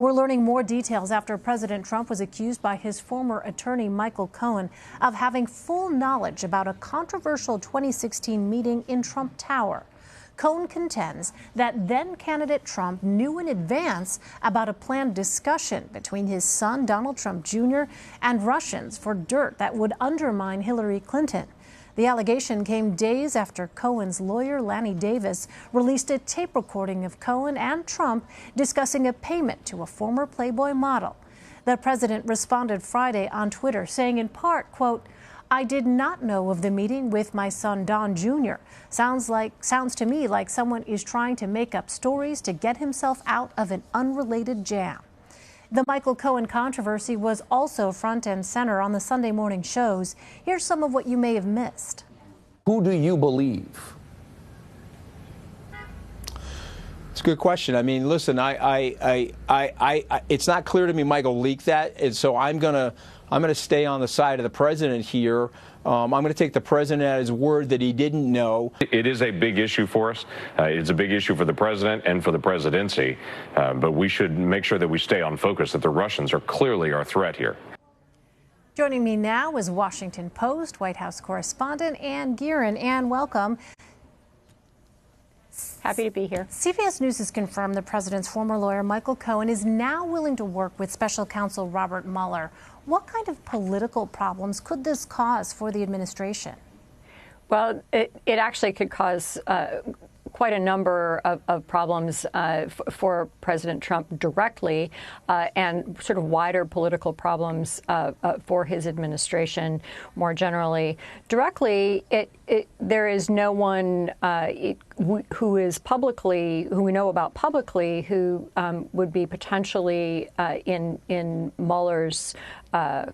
We're learning more details after President Trump was accused by his former attorney, Michael Cohen, of having full knowledge about a controversial 2016 meeting in Trump Tower. Cohen contends that then-candidate Trump knew in advance about a planned discussion between his son, Donald Trump Jr., and Russians for dirt that would undermine Hillary Clinton. The allegation came days after Cohen's lawyer, Lanny Davis, released a tape recording of Cohen and Trump discussing a payment to a former Playboy model. The president responded Friday on Twitter, saying in part, quote, "I did not know of the meeting with my son, Don Jr. Sounds to me like someone is trying to make up stories to get himself out of an unrelated jam." The Michael Cohen controversy was also front and center on the Sunday morning shows. Here's some of what you may have missed. Who do you believe? It's a good question. I mean, listen, it's not clear to me Michael leaked that, and so I'm gonna stay on the side of the president here. I'm going to take the president at his word that he didn't know. It is a big issue for us. It's a big issue for the president and for the presidency. But we should make sure that we stay on focus, that the Russians are clearly our threat here. Joining me now is Washington Post White House correspondent Ann Gearan. Ann, welcome. Happy to be here. CBS News has confirmed the president's former lawyer, Michael Cohen, is now willing to work with special counsel Robert Mueller. What kind of political problems could this cause for the administration? Well, it actually could cause quite a number of problems for President Trump directly and sort of wider political problems for his administration more generally. Directly, there is no one who we know about publicly who would be potentially in Mueller's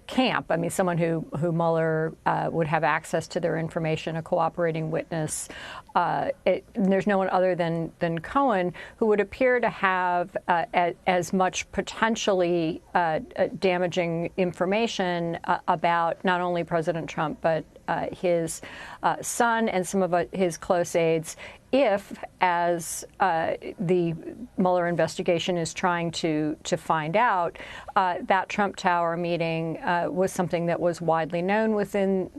camp. I mean, someone who Mueller would have access to their information, a cooperating witness. There's no one other than Cohen who would appear to have as much potentially damaging information about not only President Trump, but his son and some of his close aides, if, as the Mueller investigation is trying to find out, that Trump Tower meeting was something that was widely known within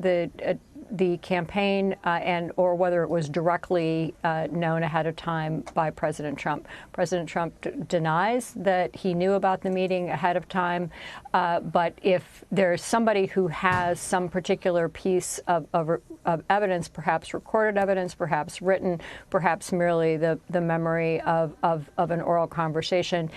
the campaign or whether it was directly known ahead of time by President Trump. President Trump denies that he knew about the meeting ahead of time, but if there's somebody who has some particular piece of evidence, perhaps recorded evidence, perhaps written, perhaps merely the memory of an oral conversation,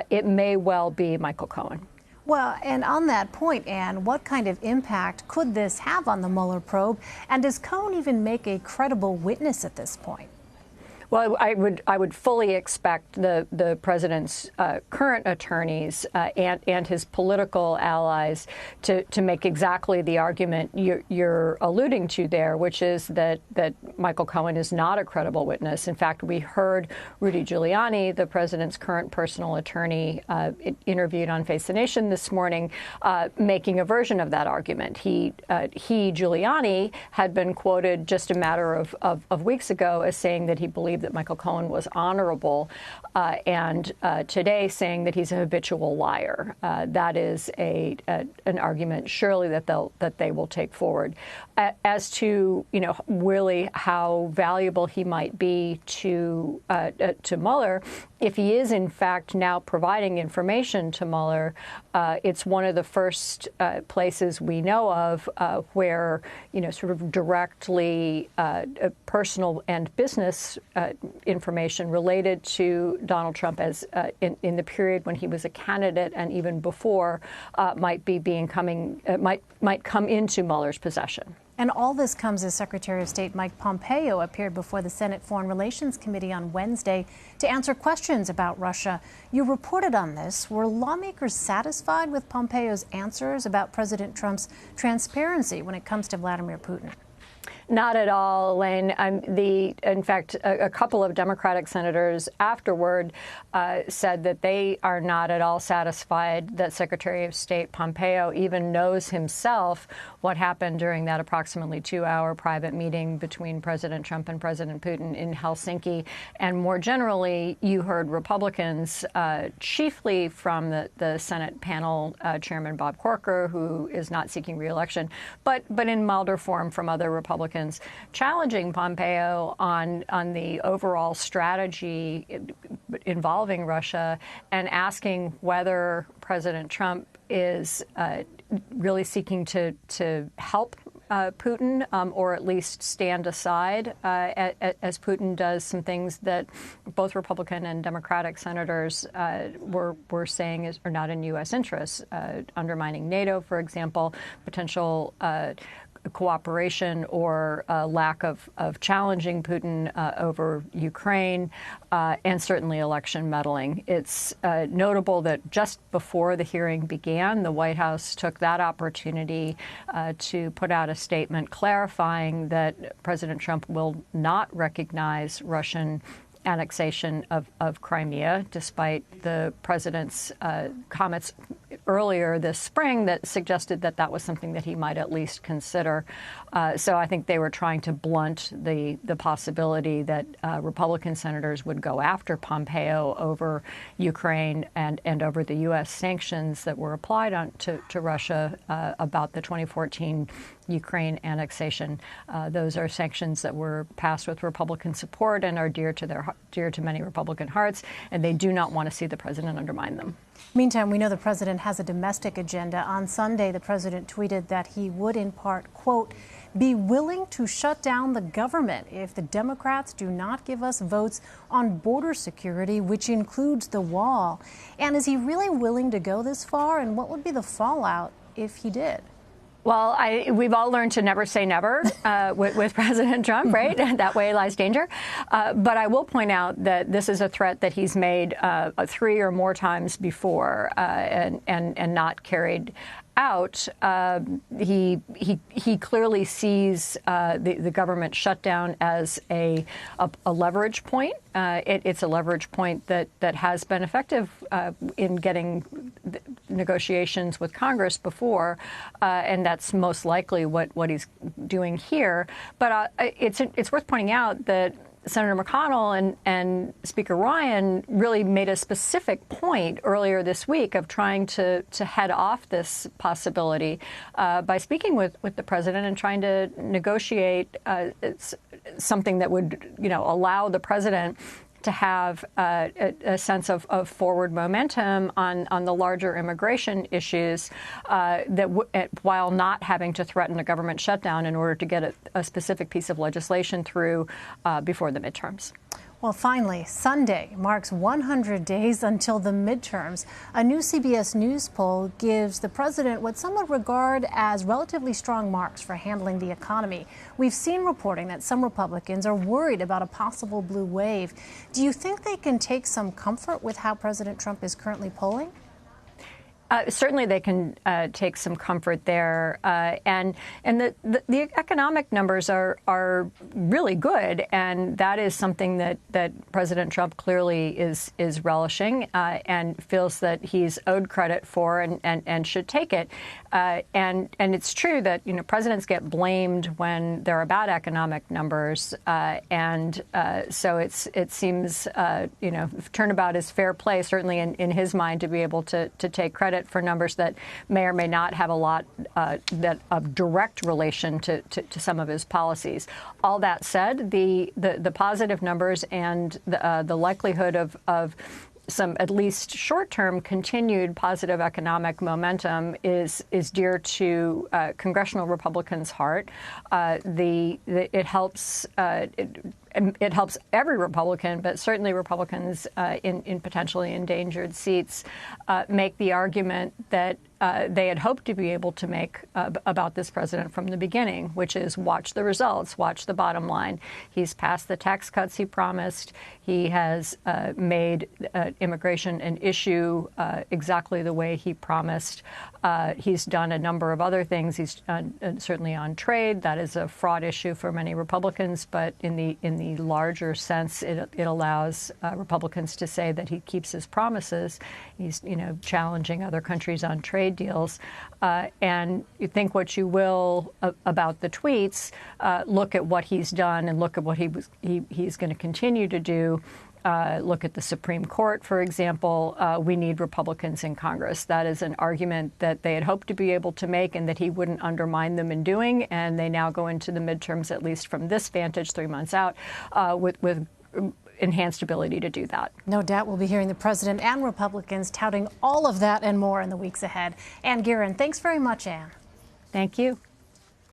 it may well be Michael Cohen. Well, and on that point, Ann, what kind of impact could this have on the Mueller probe? And does Cohen even make a credible witness at this point? Well, I would fully expect the president's current attorneys and his political allies to make exactly the argument you're alluding to there, which is that Michael Cohen is not a credible witness. In fact, we heard Rudy Giuliani, the president's current personal attorney, interviewed on Face the Nation this morning, making a version of that argument. Giuliani, had been quoted just a matter of weeks ago as saying that he believed that Michael Cohen was honorable, and today saying that he's a habitual liar. That is an argument surely that they will take forward. As to really how valuable he might be to Mueller, if he is in fact now providing information to Mueller, it's one of the first places we know of where sort of directly personal and business information related to Donald Trump as in the period when he was a candidate and even before might come into Mueller's possession. And all this comes as Secretary of State Mike Pompeo appeared before the Senate Foreign Relations Committee on Wednesday to answer questions about Russia. You reported on this. Were lawmakers satisfied with Pompeo's answers about President Trump's transparency when it comes to Vladimir Putin? Not at all, Elaine. In fact, a couple of Democratic senators afterward said that they are not at all satisfied that Secretary of State Pompeo even knows himself what happened during that approximately 2-hour private meeting between President Trump and President Putin in Helsinki. And more generally, you heard Republicans, chiefly from the Senate panel chairman Bob Corker, who is not seeking re-election, but in milder form from other Republicans, challenging Pompeo on the overall strategy involving Russia and asking whether President Trump is really seeking to help Putin, or at least stand aside as Putin does some things that both Republican and Democratic senators were saying are not in U.S. interests, undermining NATO, for example, potential cooperation or lack of challenging Putin over Ukraine, and certainly election meddling. It's notable that just before the hearing began, the White House took that opportunity to put out a statement clarifying that President Trump will not recognize Russian annexation of Crimea, despite the president's comments earlier this spring that suggested that that was something that he might at least consider. So I think they were trying to blunt the possibility that Republican senators would go after Pompeo over Ukraine and over the U.S. sanctions that were applied to Russia about the 2014 Ukraine annexation. Those are sanctions that were passed with Republican support and are dear to many Republican hearts, and they do not want to see the president undermine them. Meantime, we know the president has a domestic agenda. On Sunday, the president tweeted that he would, in part, quote, be willing to shut down the government if the Democrats do not give us votes on border security, which includes the wall. And is he really willing to go this far? And what would be the fallout if he did? Well, we've all learned to never say never with President Trump, right? That way lies danger. But I will point out that this is a threat that he's made 3 or more times before and not carried out. He clearly sees the government shutdown as a leverage point. It's a leverage point that has been effective in getting negotiations with Congress before, and that's most likely what he's doing here. But it's worth pointing out that Senator McConnell and Speaker Ryan really made a specific point earlier this week of trying to head off this possibility by speaking with the president and trying to negotiate something that would, allow the president to have a sense of forward momentum on the larger immigration issues, while not having to threaten a government shutdown in order to get a specific piece of legislation through before the midterms. Well, finally, Sunday marks 100 days until the midterms. A new CBS News poll gives the president what some would regard as relatively strong marks for handling the economy. We've seen reporting that some Republicans are worried about a possible blue wave. Do you think they can take some comfort with how President Trump is currently polling? Certainly they can take some comfort there. And the economic numbers are really good. And that is something that President Trump clearly is relishing and feels that he's owed credit for and should take it. And it's true that, presidents get blamed when there are bad economic numbers. So it seems, turnabout is fair play, certainly in his mind, to be able to take credit for numbers that may or may not have a lot that of direct relation to some of his policies. All that said, the positive numbers and the likelihood of some at least short-term continued positive economic momentum is dear to congressional Republicans' heart. It helps it helps every Republican, but certainly Republicans in potentially endangered seats make the argument that they had hoped to be able to make about this president from the beginning, which is watch the results, watch the bottom line. He's passed the tax cuts he promised. He has made immigration an issue exactly the way he promised. He's done a number of other things. He's certainly on trade. That is a fraught issue for many Republicans, but in the larger sense, it allows Republicans to say that he keeps his promises. He's challenging other countries on trade deals. And you think what you will about the tweets, look at what he's done and look at what he's going to continue to do. Look at the Supreme Court, for example. We need Republicans in Congress. That is an argument that they had hoped to be able to make and that he wouldn't undermine them in doing. And they now go into the midterms, at least from this vantage, 3 months out, with enhanced ability to do that. No doubt we'll be hearing the president and Republicans touting all of that and more in the weeks ahead. Ann Guerin, thanks very much, Ann. Thank you.